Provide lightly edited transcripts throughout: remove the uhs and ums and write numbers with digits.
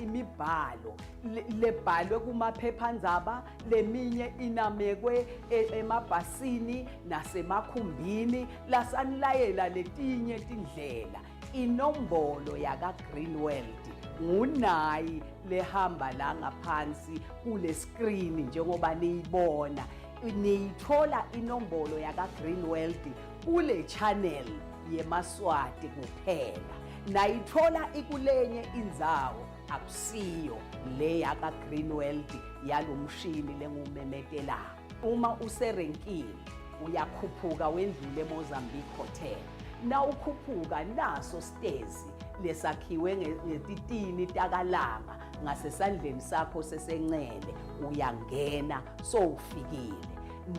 imibhalo lebhalwe kumaphephandaba, leminye inamekwe emabhasini nasemakhumbini, lasanilayela letinye tindlela. Inombolo yaka Greenwald ngunayi lehamba la ngaphansi kule screen njengoba niyibona. Niyithola inombolo yaka Greenwald kule Channel Yemaswati kuphela. Nayithola ikulenye indzawo akusiyo le yaka Greenwald yalomshini lengumemetela. Uma userenkini uyakhuphuka wendlule eMozambique Hotel. Na ukhuphuka naso stairs lesakhiwe ngetitini takalanga ngasesandleni sakho sesenxele, uyangena sowufikile.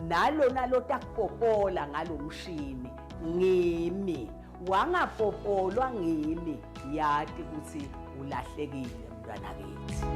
Nalo takupopola ngalomshini ngimi. Wangapopolwa ngimi, yati ukuthi ulahlekile mntwana kithi.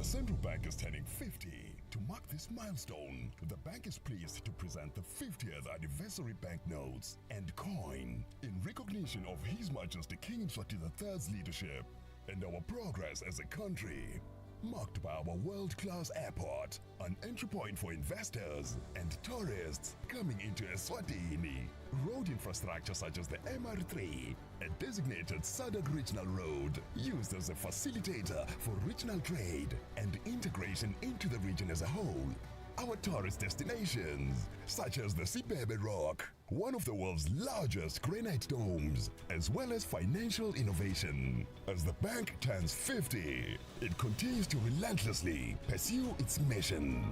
Central Bank is turning 50. To mark this milestone, the bank is pleased to present the 50th anniversary banknotes and coin in recognition of His Majesty King Eswatini III's leadership and our progress as a country. Marked by our world-class airport, an entry point for investors and tourists coming into Eswatini, road infrastructure such as the MR3, a designated SADC regional road used as a facilitator for regional trade and integration into the region as a whole. Our tourist destinations, such as the Sibebe Rock, one of the world's largest granite domes, as well as financial innovation. As the bank turns 50, it continues to relentlessly pursue its mission.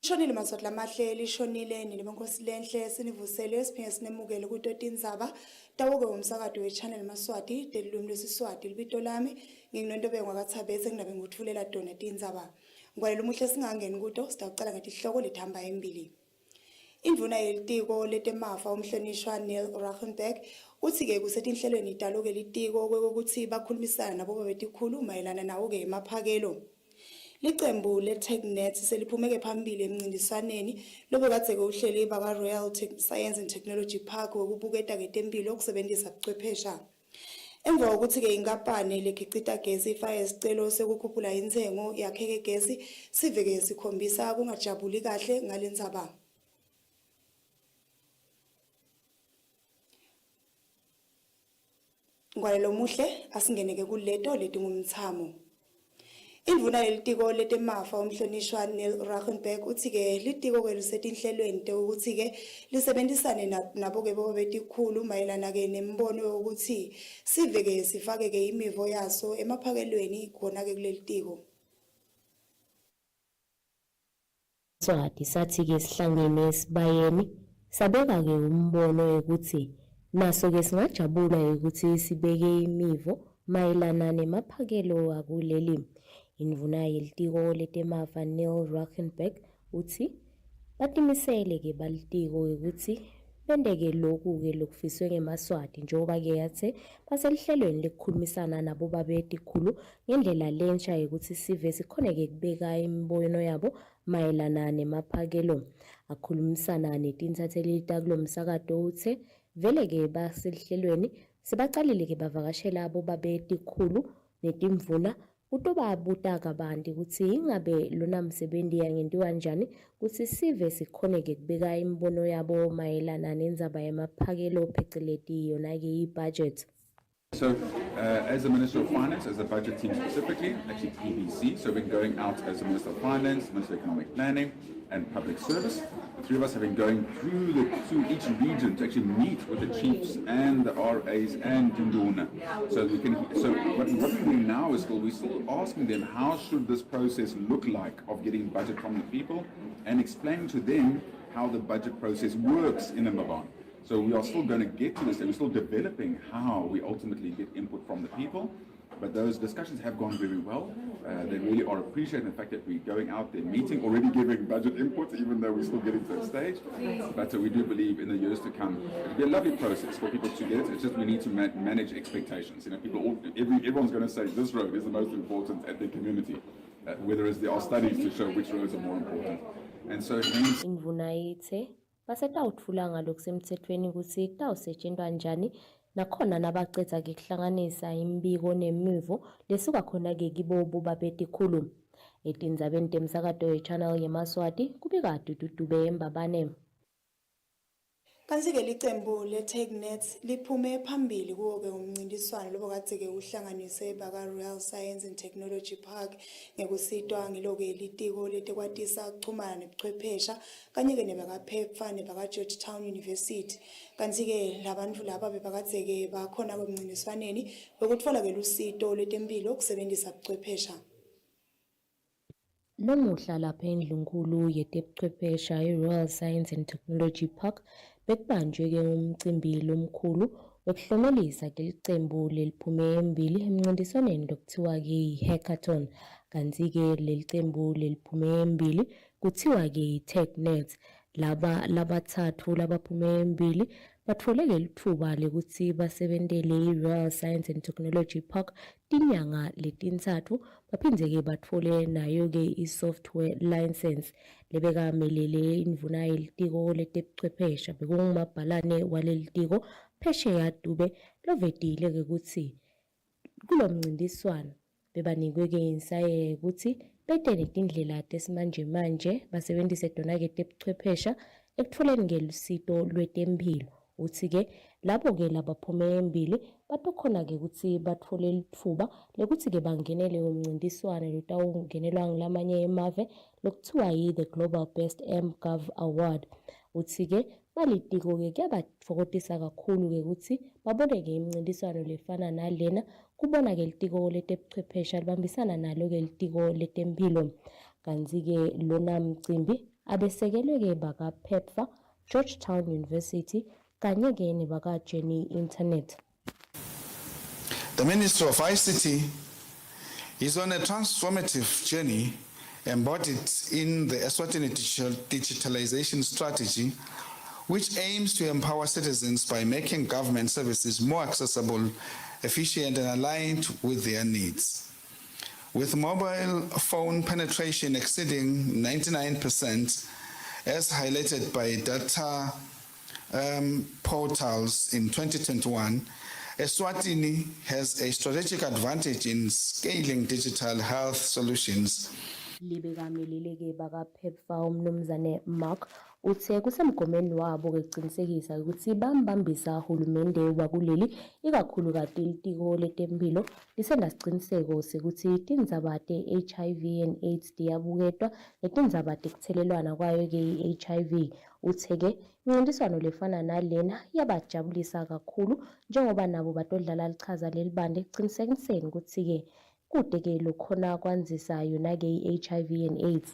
Shonile Yemaswati lamahle lishonile nilibenkosi lenhle sinivusele siphinge sinemukele ku Tindzaba tawoke umsakado we Channel Yemaswati delilumi lwesiswati libito lami nginginontobe ngwakathabese nginabe nguthulela dona Tindzaba ngwalela umuhle singangeni kuto sitaqala ngatihloko lithamba embili. Indvuna yelitiko letemafa umhlonishwa Neil Rachenberg uthi ke kusetinhlelweni italoke litiko kwekuthi bakhulumisana nabo babetikhulu mayelana nawo ke emaphakelo. Licembu le-TechNet seliphumeke phambili emncintiswaneni lobekade uhleli baka Royal Science and Technology Park wokubuketa ketempilo okusebenzisa ubuchwephesha. Emva kokuthi ke inkampani lekhicita gesi ifake isicelo sekukhuphula intengo yakhe kegesi siveke sikhombisa kungajabuli kahle ngalendzaba. Ngwalelo muhle asingeneke kuleto letingumthamo. Indvuna yelitiko letemafa umhlonishwa Neil Rachenberg uthi ke litiko ke lisetinhlelweni ukuthi ke lisebenzisane nabo ke bobetikhulu mayelana ke nembono ukuthi siveke sifake ke imivo yaso emaphakelweni khona ke kulelitiko. Swati sathi ke sihlangene sibayeni sabeka ke umbono ukuthi naso ke singajabula ukuthi sibeke imivo mayelana nemaphakelo akuleli. Indvuna yelitiko letemafa Neil Rachenberg uthi batimisele ke balitiko ukuthi bendeke lokhu ke lokufiswe ngeMaswati njengoba ke yathe baselihlelweni lekukhulumisana nabo babetikhulu ngendlela lensha ukuthi sive sikhoneke kubeka imbono yabo mayelana nemaphakelo. Akhulumisana netintatheli takulomsakado uthe vele ke baselihlelweni sebaqalile ke bavakashela abo babetikhulu netimvuna utobabuta kabanti ukuthi ingabe lona msebenzi yangentiwa kanjani ukuthi sive sikhoneke kubeka imbono yabo mayelana nendzaba yemaphakelo pheceleti yona ke ibudget. So, as the Minister of Finance, as the budget team specifically, actually PBC, so we've been going out as the Minister of Finance, Minister of Economic Planning, and Public Service. The three of us have been going through each region to actually meet with the chiefs and the RAs and Tinduna. So what we're doing now is we're still asking them how should this process look like of getting budget from the people and explaining to them how the budget process works in Mbabane. So we are still going to get to this, and we're still developing how we ultimately get input from the people. But those discussions have gone very well. They really are appreciating the fact that we're going out there, meeting, already giving budget input, even though we're still getting to that stage. But we do believe in the years to come, it'll be a lovely process for people to get it. It's just we need to manage expectations. You know, everyone's going to say this road is the most important at their community, whereas there are studies to show which roads are more important. And so hence... basetawutfula ngalokusemthethweni ukuthi kutawusetshenziswa kanjani nakhona nabacetha ke kuhlanganisa imbiko nemivo lesuka khona ke kibo bobabeti khulu etindzabeni temsakato ye-Channel Yemaswati kubika Dudube Mbabane. Kanti ke licembu le-TechNet liphume phambili kuwo-ke umncintiswano lobo kade-ke uhlanganise baka-Real Science and Technology Park ngekusitwa ngilo-ke litiko letekwatisa kuchumana nebuchwephesha kanye-ke nebaka-PEPFA nebaka-Georgetown University. Kanti-ke labantu laba bebakade-ke bakhona kwemncintiswaneni bekutfola-ke lusito letempilo kusebenzisa buchwephesha. Lomuhla lapha endlunkulu yetebuchwephesha i-Royal Science and Technology Park bekubanjwe ke umcimbi lomkhulu wokuhlomelisa ke licembu leliphume embili emncintiswaneni lokuthiwa ke i-hackathon. Kanti ke lelicembu leliphume embili kuthiwa ke i-TechNet. Labathathu labaphume embili bathole ke lithuba lekuthi basebentele i-Royal Science and Technology Park tinyanga letintathu baphindze ke bathole nayo ke i-software license lebekamelele indvuna yelitiko letebuchwephesha bekungumabhalane walelitiko Phesheya Dube lovetile ke ukuthi kulo mncintiswano bebanikwe ke insaye ukuthi betene tindlela tesimanje manje basebenzise tona ke tebuchwephesha ekutholeni ngelusito lwetempilo. Uthi ke lapho ke labaphume embili batokhona ke ukuthi bathole lithuba lekuthi ke bangenele umncintiswano lotawungenelwa ngilamanye emave lokuthiwa yi-The Global Best MGov Award. Uthi ke balitiko ke kuyabatfokotisa kakhulu ke ukuthi babone ke imncintiswano lefana nalena kubona ke litiko letebuchwephesha libambisana nalo ke litiko letempilo. Kanti ke lona mcimbi abesekelwe ke baka PEPFA, Georgetown University kanye ke nebaka Jenny Internet. The Ministry of ICT is on a transformative journey embodied in the Eswatini digitalization strategy, which aims to empower citizens by making government services more accessible, efficient, and aligned with their needs. With mobile phone penetration exceeding 99%, as highlighted by data portals in 2021, Eswatini has a strategic advantage in scaling digital health solutions. Libekameleleke baka PEPFA umnumzane Mark uthe kusemgomeni wabo ukuqinisekisa ukuthi bambambisa uhulumende wakuleli ikakhulu kade litiko letempilo lisenasiqiniseko sekuthi tindzaba te-HIV and AIDS diyabuketwa netindzaba tekuthelelwana kwayo ke i-HIV. Uthe ke imncintiswano lefana nalena yabajabulisa kakhulu njengoba nabo batodlala lichaza lelibande ekuqinisekiseni ukuthi ke kude ke lokhona kwanzisa yona ke i-HIV and AIDS.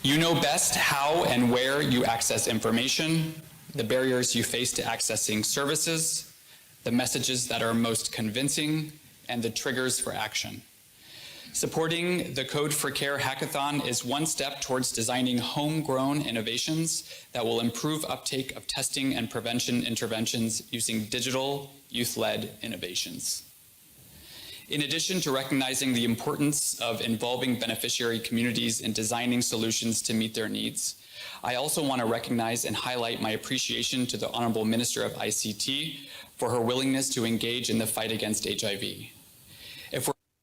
You know best how and where you access information, the barriers you face to accessing services, the messages that are most convincing, and the triggers for action. Supporting the Code for Care Hackathon is one step towards designing homegrown innovations that will improve uptake of testing and prevention interventions using digital, youth-led innovations. In addition to recognizing the importance of involving beneficiary communities in designing solutions to meet their needs, I also want to recognize and highlight my appreciation to the Honorable Minister of ICT for her willingness to engage in the fight against HIV.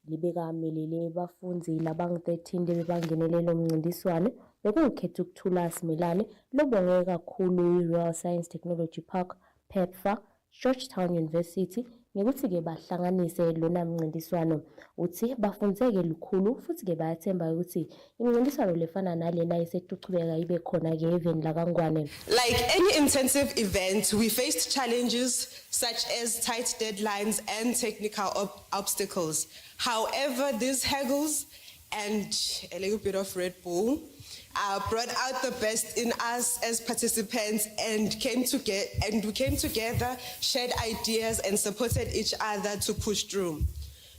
Libekamelele bafunzi labang-13 bebangenele lo mncintiswano bekungekhetha ukuthula simelane lobonge kakhulu i-Royal Science Technology Park, PEPFA, Georgetown University ngekuthi-ke bahlanganise lona mncintiswano. Uthi bafundzeke lukhulu futhi-ke bayathemba ukuthi imncintiswano lefana nalena isetuchubeka ibe khona-ke eveni laKangwane. Like any intensive event, we faced challenges such as tight deadlines and technical obstacles. However, these hurdles and a little bit of Red Bull brought out the best in us as participants and we came together, shared ideas and supported each other to push through.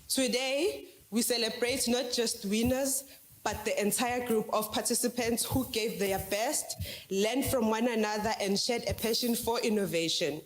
Today, we celebrate not just winners, but the entire group of participants who gave their best, learned from one another and shared a passion for innovation.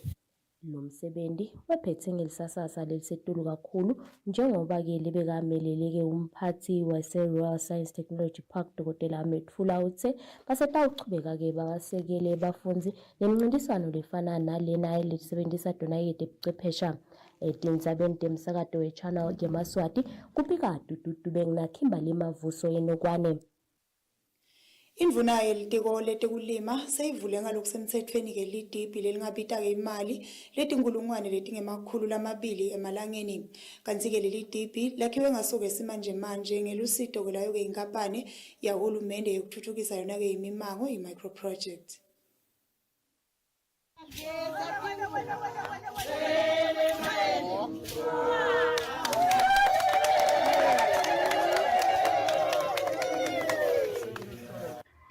Lo msebenzi wephethe ngelisasasa lelisetulu kakhulu njengoba-ke libekamelele-ke umphathi wase-Royal Science Technology Park Dr. Amethula uthe basetawuchubeka-ke babasekele bafunzi nemncintiswano lefana nalena elisebenzisa donayete buchwephesha etindzabeni temsakato we-Channel Yemaswati kupika dudube nginaKimberly Mavuso enokwane. Indvuna yelitiko letekulima seyivule ngalokusemthethweni ke lidibhi lelingabita ke imali letinkulungwane letingemakhulu lamabili emalangeni. Kanti ke leli dibhi lakhiwe ngasoke simanje manje ngelusito ke layo ke inkampani yahulumende yokuthuthukisa yona ke imimango i-micro project.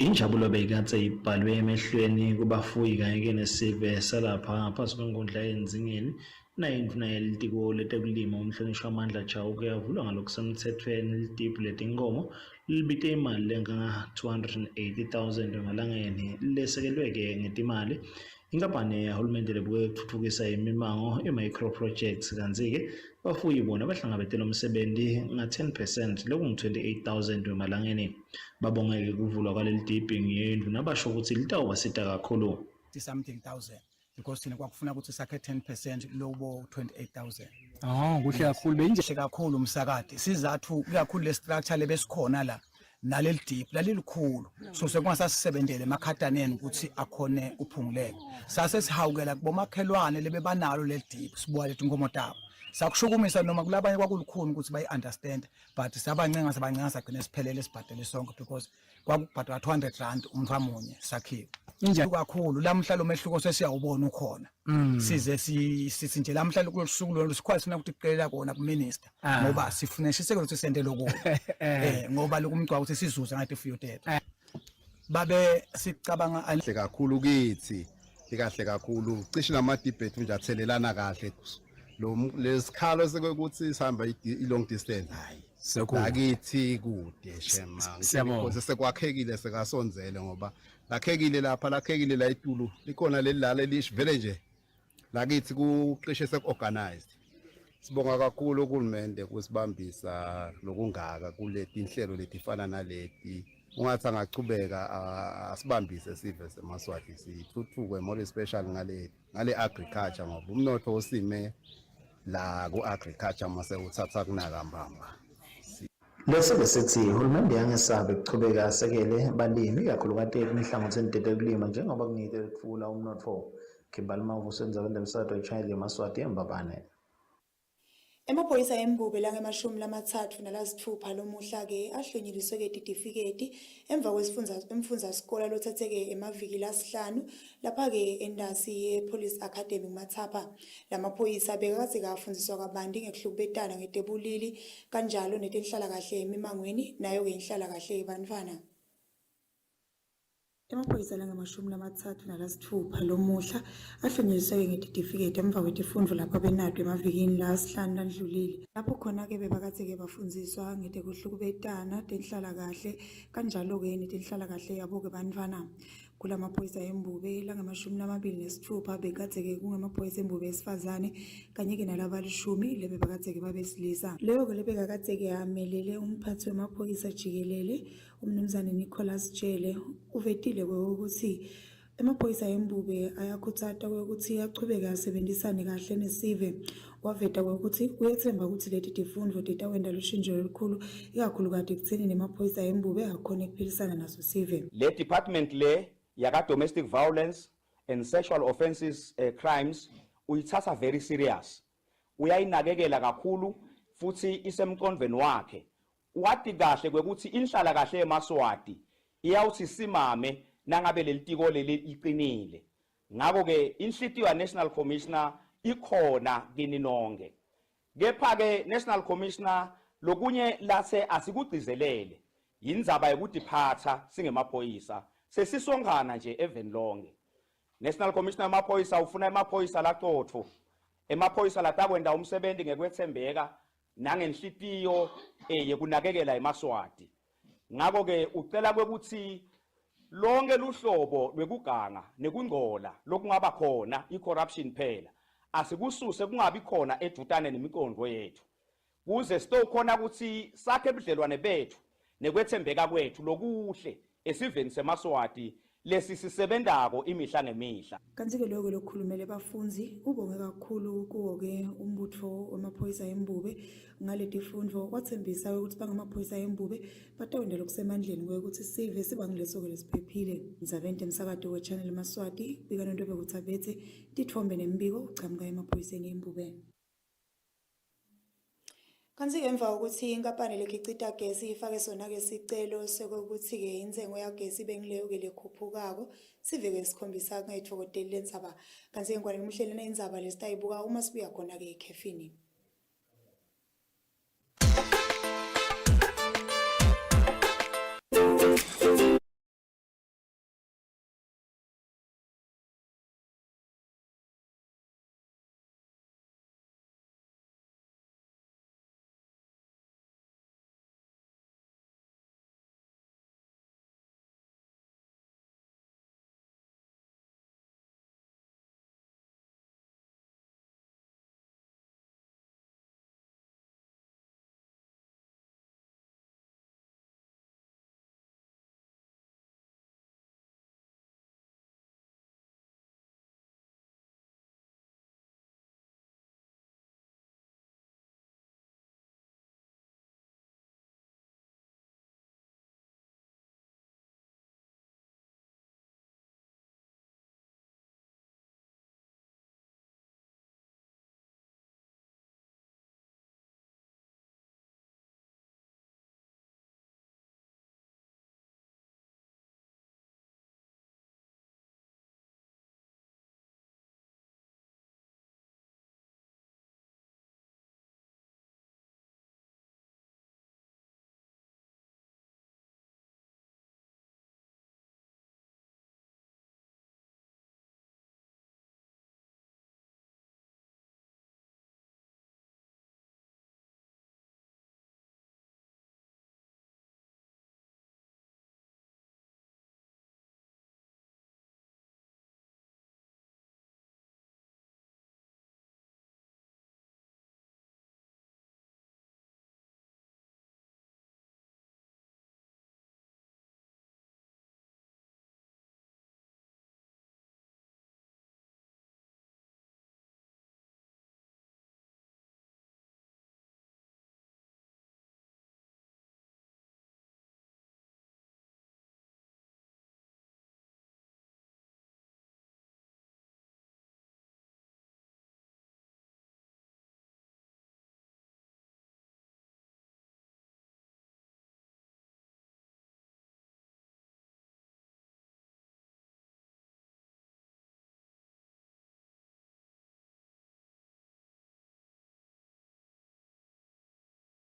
Injabulo beyikatse ibhalwe emehlweni kubafuyi kanye nesive salapha ngaphansi kwenkundla yenzingeni nayindvuna yelitiko letekulima umhlonishwa amandla Chauke yavulwa ngalokusemthethweni lidibhi letinkomo libite imali lenga-280,000 emalangeni lesekelwe-ke ngetimali inkampani yahulumende lebuke ukuthuthukisa imimango i-micro projects kanti-ke bafuyi bona bahlangabetela umsebenzi nga-10% lokungu-28,000 emalangeni babongeke kuvulwa kwaleli dibhi ngiyendvuna basho ukuthi litawubasita kakhulu something thousand because thina kwakufuna ukuthi sakhe 10% lobo 28,000. Kuhle kakhulu benje kakhulu umsakade sizathu kakhulu le structure lebesikhona la naleli dibhi lalilukhulu so sekungasasisebenzele emakhadaneni ukuthi akhone uphunguleke sase sihawukela kubomakhelwane lebebanalo leli dibhi sibuya lethi inkomo tabo sakushukumisa noma kulabanye kwakulukhuni ukuthi bayi-understand but sabancenga sagcine siphelele sibhadele sonke because kwakubhadwa 200 rand umthamunye sakhiwe kakhulu lamhla lo mehluko sesiyawubona ukhona size sithi nje lamhla kulosuku lo sikhwali sina ukuthi kuqelela kona kuminister ngoba sifuna shiseke ukuthi sente lokho ngoba lokumgcwa ukuthi sizuza ngathi few dead babe sicabanga kahle kakhulu kithi ikahle kakhulu cishe nama debate nje athelelana kahle lo lesikhalo sekuthi sihamba i-long distance hayi lakithi kude shema because sekwakhekile sekasonzele ngoba lakhekile lapha lakhekile la itulu likhona lelilala elivele nje lakithi kuqishe seku-organized. Sibonga kakhulu uhulumende kusibambisa lokungaka kuleti inhlelo letifana naleti ungathi angachubeka asibambise sive seMaswati sithuthuke more especially ngale agriculture ngoba umnotho osime la ku-agriculture mase uthatha kunaka mbamba. Lesi besithi uhulumende yangesabe kuchubeka asekele balimi kakhulukazi emihlangothweni tetekulima njengoba kungike kufula umnotho. Kimberly Mavuso endzabeni temsakato we-Channel Yemaswati eMbabane. Emaphoyisa embube lange-36 lomuhla-ke ahlonyeliswe ketitifiketi emva kwemfunzasikole lothatheke emaviki lasihlanu lapha-ke endasi ye-Police Academy Mathapha. Lamaphoyisa bekade afundiswa kabanti ngekuhlukubetana ngetebulili kanjalo netenhlalakahle emimangweni nayo-ke inhlalakahle yebantfwana. Emaphoyisa lange-36 lomuhla ahlonyeliswe ngetitifiketi emva kwetifundvo lapho benatwe emavikini lasihlanu ladlulile lapho khona-ke bebakade bafundziswa ngekuhlukubetana tenhlalakahle kanjalo-ke netenhlalakahle yabo-ke bantfwana. Kulamaphoyisa embube lange-26 bekade kungamaphoyisa embube esifazane kanye-ke nalaba-10 lebebakade babesilisa. Leyo-ke lebekade amelele umphathi wemaphoyisa jikelele umnumzane Nicholas Jele uvetile ukuthi emaphoyisa embube ayakhuthata ukuthi aqhubeke asebenzisane kahle nesive. Waveta ukuthi uyethemba ukuthi leti tifundvo titawenda lushintsho olukhulu ikakhulukazi ekutheni emaphoyisa embube akhona ukuphilisana naso sive. Le department le yaka domestic violence and sexual offenses crimes uyithatha very serious. uyayinakekela kakhulu futhi isemqondweni wakhe. Wathi kahle kwekuthi inhlala kahle eMaswati iyawuthi simame nangabe lelitiko leli liqinile. Ngakho ke inhlitiyo ya National Commissioner ikhona kini nonke. Kepha ke National Commissioner lokunye lase asikugcizelele indzaba yokudiphatha singemaphoyisa sesisongana nje even lonke. National Commissioner emaphoyisa ufuna emaphoyisa laqotho, emaphoyisa latakwenda umsebenzi ngekwethembeka nangenhlitiyo yekunakekela eMaswati. Ngakho ke ucela kwekuthi lonke luhlobo lwekuganga nekungcola lokungaba khona icorruption phela asikususe kungabi khona edutane nemikondlo yethu kuze sitokhona ukuthi sakhe ebudlelwane bethu nekwethembeka kwethu lokuhle esiveni seMaswati lesi sisebenzako imihla ngemihla. Kanti-ke lokho lokukhulumela abafunzi ubonge kakhulu kuwo-ke umbutho wamaphoyisa embube ngaleti fundvo kwathembisa ukuthi bangamaphoyisa embube batawendela okusemandleni kwekuthi sive sibangileso-ke lesiphephile. Ndzabente msakato we-Channel Yemaswati bika nontobe kuthabethe titfombe nembiko uchamuka emaphoyiseni embube. Kanti emva kokuthi inkampani lekhicita gesi ifake sona-ke sicelo sokuthi-ke intengo yagesi bengileyo-ke lekhuphukako sive-ke sikhombisa kungayithokodeli lendzaba. Kanti ngikwane umhleli nendzaba lesitayibuka uma sibuya khona-ke ekhefini.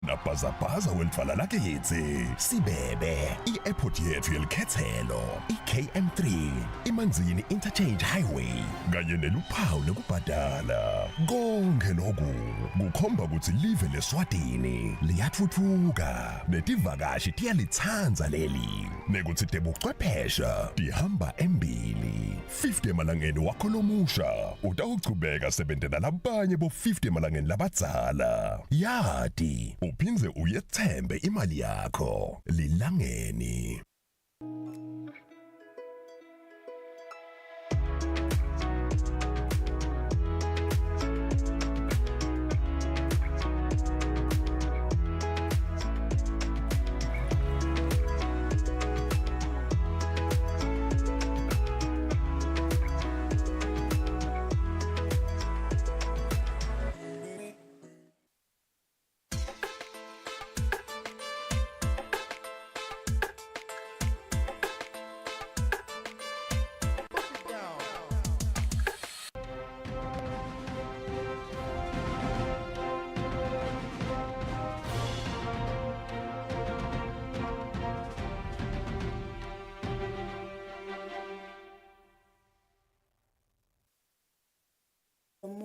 Napazaphaza welifala lakhe yethu sibebe i-airport yethu yelikhethelo i-KM3 imanzini interchange highway kanye neluphawu lekubhadala konke lokhu kukhomba ukuthi live leSwatini liyathuthuka netivakashi tiyalitsanza leli nekuthi tebuchwephesha tihamba embili 50 emalangeni wakholomusha utawuchubeka sebentela labanye bo 50 emalangeni labadzala yati uphinze uyethembe imali yakho lilangeni.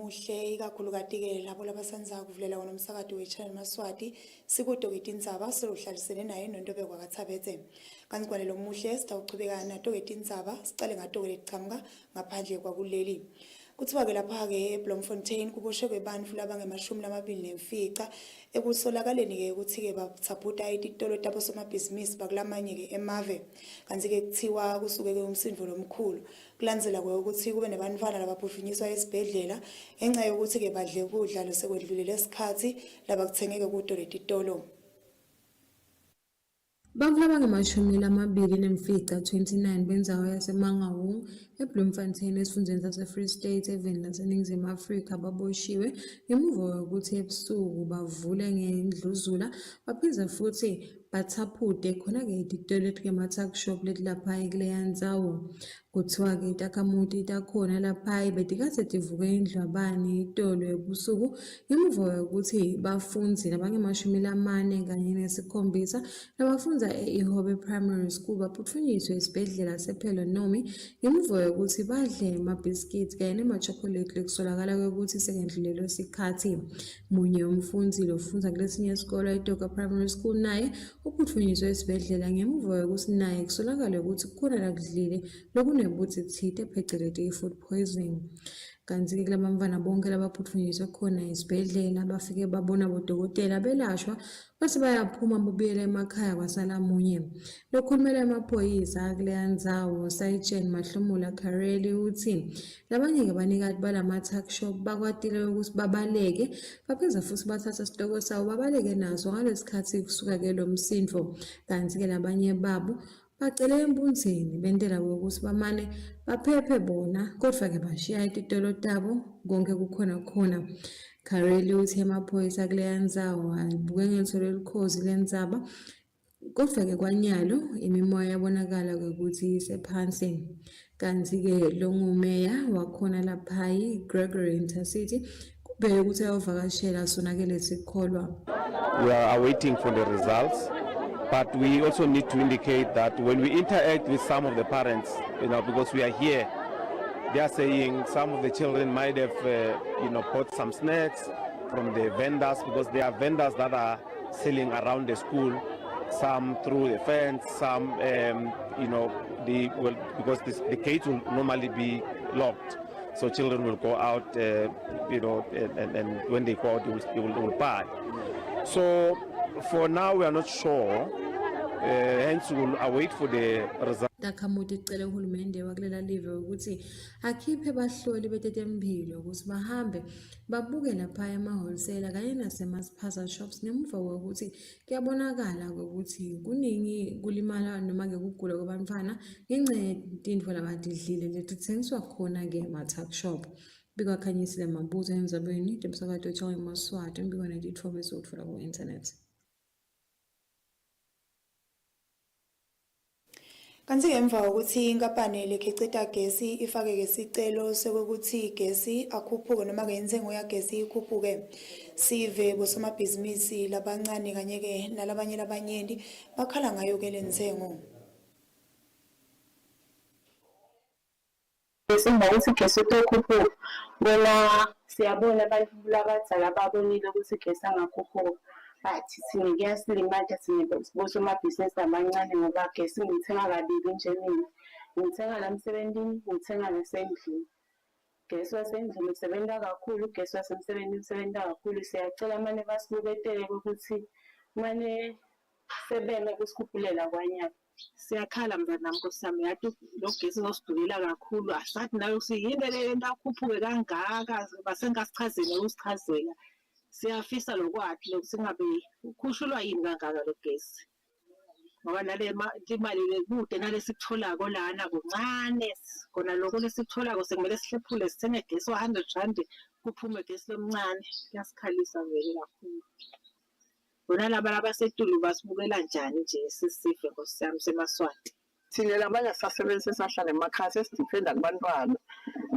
omuhle ikakhulukati ke labo labasanza kuvulela wona umsakazo we-Channel Yemaswati sikude Tindzaba sizohlalisene naye noNtobe kwaKathabethe. Kanti kwalelo omuhle sitawuchubeka nato Tindzaba sicale ngato leqhamuka ngaphandle kwakuleli. Kuthiwa ke lapha ke eBloemfontein kuboshwe kwebantu labangemashumi lamabili nemfica ekusolakaleni ke ukuthi ke bathaputa ititolo tabo somabhizinisi bakulamanye ke emave. Kanti ke kuthiwa kusuke ke umsindvo lomkhulu. Kulandzela kwe ukuthi kube nebantwana labaphufinyiswa esibhedlela enxa yokuthi ke badle ukudla losekwedlulile lesikhathi labakuthengeke kuto letitolo. Bakulaba ngamashumi lamabili nemfica 29 benzawo yaseMangaung eBloemfontein esifundeni sase-Free State eveni laseNingizimu Afrika baboshiwe ngemuva kokuthi ebusuku bavule ngendluzula baphinza futhi bathaphude khona-ke ititolo etikema-tuck shop letilapha kuleya ndzawo. Kuthiwa-ke itakhamuti takhona lapha betikade tivuke indlwabane itolo ebusuku ngemuva kokuthi bafundzi labangemashumi lamane kanye nesikhombisa labafundza e-Ihobe Primary School baphutfunyiswe esibhedlela sePhelo Nomi ngemuva kokuthi badle amabhiskiti kanye nemachokolate lekusolakala ukuthi sekendlulelwe sikhathi. Munye umfundzi lofundza kulesinye isikolo eDoga Primary School naye uphutfunyiswe esibhedlela ngemuva kokuthi naye kusolakala ukuthi kukhona lakudlile lokunebuthi thite pheceleti i-food poisoning. Kanti ke labamfana bonke labaphutfunyiswe khona esibhedlela bafike babona bodokotela belashwa base bayaphuma babuyela emakhaya kwasala munye. Lokhulumela amaphoyisa kuleya ndzawo Sergeant Mahlomula Kareli uthi labanye ke banikati balama-tuck shop bakwatile ukuthi babaleke baphinza futhi bathatha isitoko sawo babaleke naso ngalesikhathi kusuka ke lo msindvo. Kanti ke labanye babo bacele embunzini bentela ukuthi bamane baphephe bona kodwa ke bashiya ititolo tabo konke kukhona khona. Kareli uthi amaphoyisa kuleya ndzawo alibuke ngetholo elikhozi lendzaba kodwa ke kwanyalo imimoya yabonakala ukuthi isephansi. Kanti ke lo ngumeya wakhona lapha Gregory Intercity kubheke ukuthi ayovakashela sonakele sikholwa. We are awaiting for the results. But we also need to indicate that when we interact with some of the parents, because we are here, they are saying some of the children might have, bought some snacks from the vendors, because there are vendors that are selling around the school, some through the fence, some, because the gates will normally be locked. So children will go out, and when they go out, they will buy. So for now, we are not sure. Hence, we will await for the result. Takhamuti icele uhulumende wakulela live ukuthi akhiphe bahloli betetempilo ukuthi bahambe babuke lapha ema-wholesale kanye nasema-spaza shops ngemuva kokuthi kuyabonakala ukuthi kuningi kulimala noma-ke kugula kwabantwana ngenxa yetintfo labadidlile letithengiswa khona-ke ema-tuck shop. Bikwakhanyisile Mabuza emzabeni temsakato Channel Yemaswati mbiko netitfombe esizotfola ku-internet. Kanti ngemva kokuthi inkampani lekhecita gesi ifake ke sicelo sokuthi gesi akhuphuke noma ke intengo yagesi ikhuphuke sive bosomabhizinisi labancane kanye ke nalabanye labanyenti bakhala ngayo ke lentengo. Simba ukuthi gesi utokhuphuka bona siyabona abantu labadzala babonile ukuthi gesi angakhuphuka. Bathi thina kuyasilimata thina bosomabhizinisi abancane ngoba gesi ngithenga kabili nje mina. Ngithenga la emsebenzini, ngithenga nasendlini. Gesi wasendlini usebenza kakhulu, gesi wasemsebenzini usebenza kakhulu. Siyacela manje basibuketele ukuthi manje sebeme kusikhupulela kwanyaka. Siyakhala mntanami nkosami yathi lo gesi ngosidulela kakhulu asathi nayo siyinde le nto akhuphuke kangaka basengasichazela usichazela. Siyafisa lokwathi lokuthi ngabe ukhushulwa yini kangaka lo gesi ngoba nale imali lekude nalesikutholako lana kuncane kona lokho lesikutholako sekumele sihlephule sithenge gesi wa-R100 kuphume gesi lomncane kuyasikhalisa vele kakhulu. Bona laba labasetulu basibukela njani nje sisife nkosiyami seMaswati. Thina labanye sasebenzisa sahlala emakhaya sesidipenda kubantwana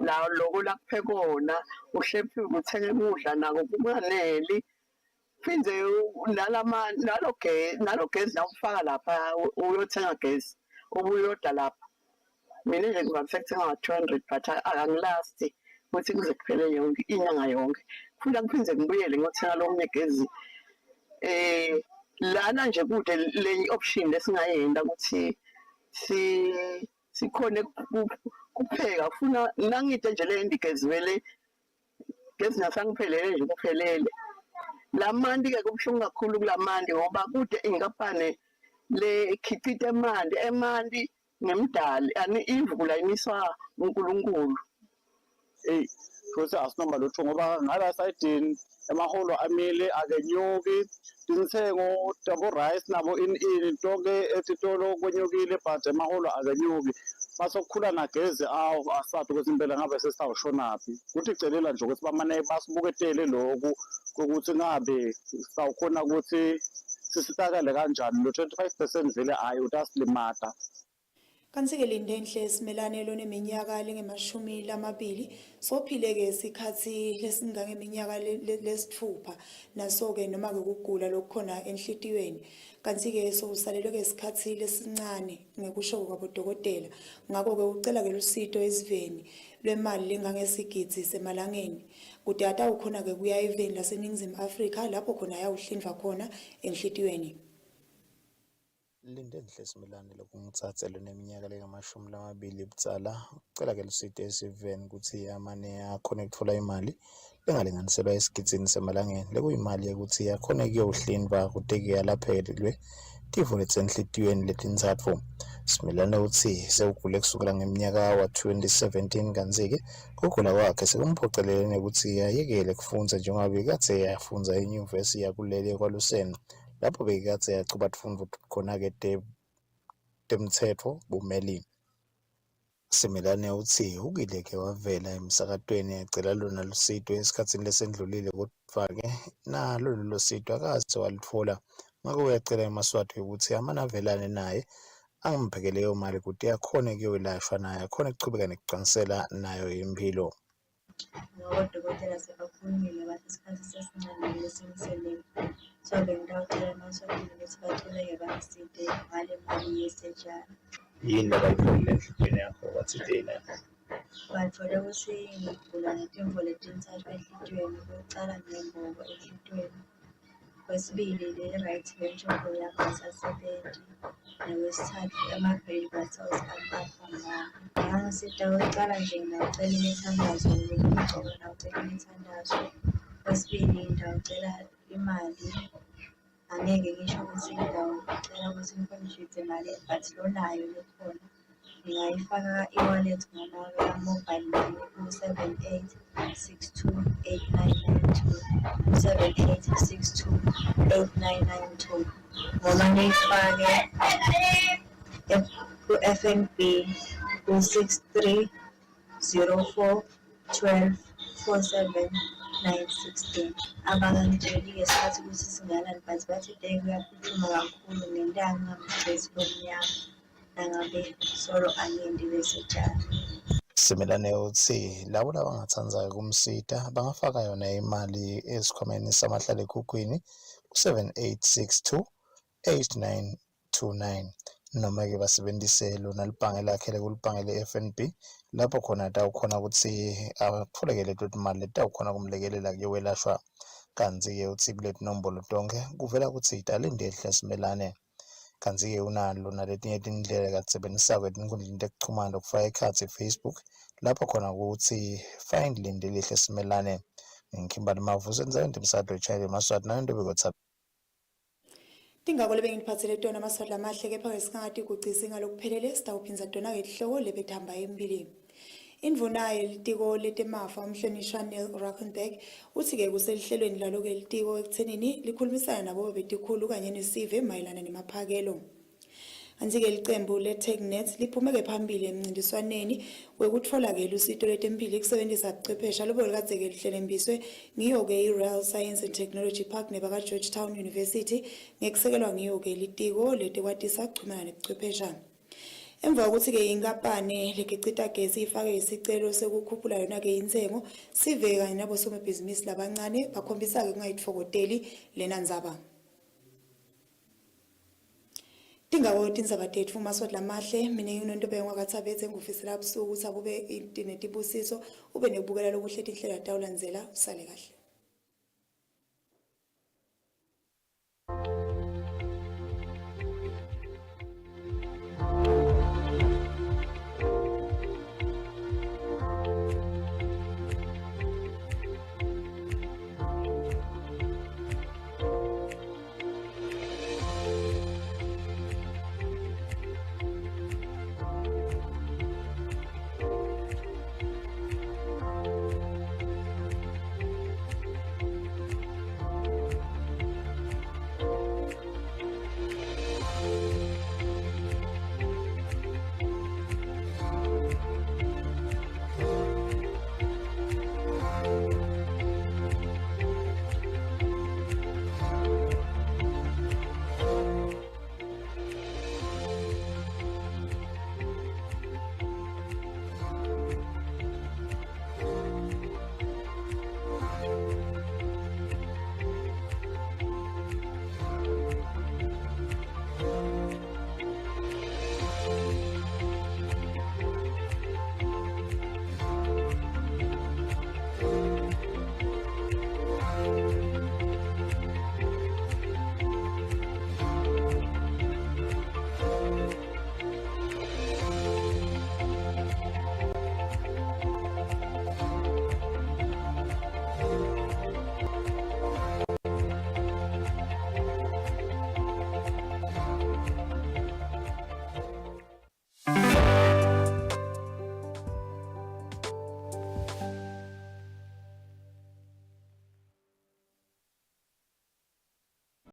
nawo lokho lakuphekona uhlephi uthenge ukudla nako kunganeli phinde nalo gesi nawufaka lapha uyothenga gesi ubuyoda lapha mina nje ngivamisile ukuthenga 200 but angilasti ukuthi kuze kuphele yonke inyanga yonke. Kufuna kuphinde ngibuyele ngothenga lo mnyegezi. Lana nje kude le option lesingayenza ukuthi sikhone kupheka. Kufuna nangide nje le ndigeziwele gezi nasangiphelele nje kuphelele. Lamandi ke kubhlungu kakhulu kulamandi ngoba kude ingapane le khichithe emandi nemdali ani imvula iniswa uNkulunkulu. Futhi asinoma lutho ngoba ngala sayidini emaholo amile akenyuki inthengo double rice nabo in tonke etitolo kwenyukile but emaholo akenyuki basokukhula nagezi asathi ukuthi impela ngabe sesawushonaphi kuthi celela nje ukuthi bamane basibuketele lokhu ukuthi ngabe sawukhona ukuthi sisitakale kanjani lo 25% vele ayi utasilimata. Kanti-ke Lindenhle Simelane loneminyaka lengemashumi lamabili sophile-ke isikhathi lesingangeminyaka lesithupha naso-ke noma-ke ukugula lokukhona enhlitiyweni. Kanti-ke sokusalelwe-ke isikhathi lesincane ngekusho kwabodokotela. Ngakho-ke ucela-ke lusito eziveni lwemali lengangesigidi semalangeni. Kude atawukhona-ke kuya eveni laseNingizimu Afrika lapho khona yawuhlindva khona enhlitiyweni. Lindenhle Simelane lokungithathele neminyaka lengamashumi lamabili butsala ucela ke lusito esiveni ukuthi amane akhona ukuthola imali lengalinganiselwa esigidini semalangeni lekuyimali ukuthi yakhona kuyohlindwa kudeke yalaphelwe tifo letsenhlitiyweni letintsatfu. Simelane uthi sewugule kusukela ngeminyaka wa 2017 kanzike ukugula kwakhe sekumphocelele ukuthi ayekele kufunza njengoba bekathe yafunza enyuvesi yakulele kwaLuseni lapho bekathe yachuba tifundvo khona-ke temtsetfo bumeli. Simelane uthi ukile-ke wavela emsakatweni yacela lona lusito esikhatsini lesendlulile kodwa-ke nalo lolo sito akaze walitfola. Ngakho uyacela eMaswati ukuthi amane avelane naye angimpeke leyo mali kuti akhone kuyolashwa naye akhone kuchubeka nekugcanisela nayo impilo. Odokotela sebakhulumile bathi isikhathi sesincane lesimseleni so bengidawucela eMaswati ukuthi batholeke bangiside ngale mali yesejari. Yini abayitholile enhlitiyweni yakho wathidela? Bathole ukuthi ngigula ngetimvo letintsatfu enhlitiyweni, kucala ngembobo enhlitiyweni, kwesibili le-right ventricle yangasasebenzi, nakwesithathu ama-brain vessels angaphambana. Ngangisida kucala nje ngicela imithandazo ngokugcoka ngicela imithandazo. Kwesibili ngicela imali, angeke ngisho ukuthi ngicela ukuthi ngifundiswe imali but lonayo lekhona ngingayifaka e-wallet noma-ke mobile money ku-78628992 78628992 noma ngiyifake ku-FNB ku-63041247 abangangitsheli-ke sikhathi ukuthi singanani but bathi kuyaphuthuma kakhulu ngentanga ngamagesi bomnyama nangabe solo anindi besejari. Simelane uthi labo labangathandayo kumsita bangafaka yona imali esikhwameni samahlalekhukhukhwini ku-78628929 noma-ke basebenzise lona libhange lakhe kulibhange le-FNB lapho khona atawukhona ukuthi atholeke leto timali letawukhona kumlekelela kuyowelashwa. Kanti-ke uthi kuleti nombolo tonke kuvela kuthi Lindenhle Simelane. Kanti-ke unalo naletinye tindlela katisebenzisako etinkundleni tekuchumana kufaka ikhatsi Facebook lapho khona ukuthi find Lindenhle Simelane. Ngikhimbali Mavuso enzaweni temsado Channel Yemaswati nayo into bekothatha Tingako lebengiphathele tona amaswati lamahle kepha ngesikhathi kucisa ngalokuphelele sitawuphinza tona ngesihloko lebethamba empilweni. Indvunayo litiko letemafa umhlonishwa Neil Rackenberg uthi-ke kuselihlelweni lalo-ke litiko ekuthenini likhulumisana nabo betikhulu kanye nesive mayelana nemaphakelo. Kanti-ke licembu le-TechNet liphumeke phambili emncintiswaneni wekutfola-ke lusito lwetempilo kusebenzisa buchwephesha lobo likadze-ke lihlelembiswe ngiyo-ke i-Real Science and Technology Park nebaka-Georgetown University ngekusekelwa ngiyo-ke litiko letekwatisa kuchumana nebuchwephesha. Emva kokuthi-ke inkampani lekicita gesi ifake isicelo sekukhuphula yona-ke intsengo sive kanye nabosomabhizinisi labancane bakhombisa-ke kungayitfokoteli lena ndzaba. Tingawo Tindzaba tetfu Maswati lamahle mina yinonto bengwakathabethe ngufisela busuku ukuthi akube intinetibusiso ube nekubukela lokuhle inhlelo tawulandzela usale kahle.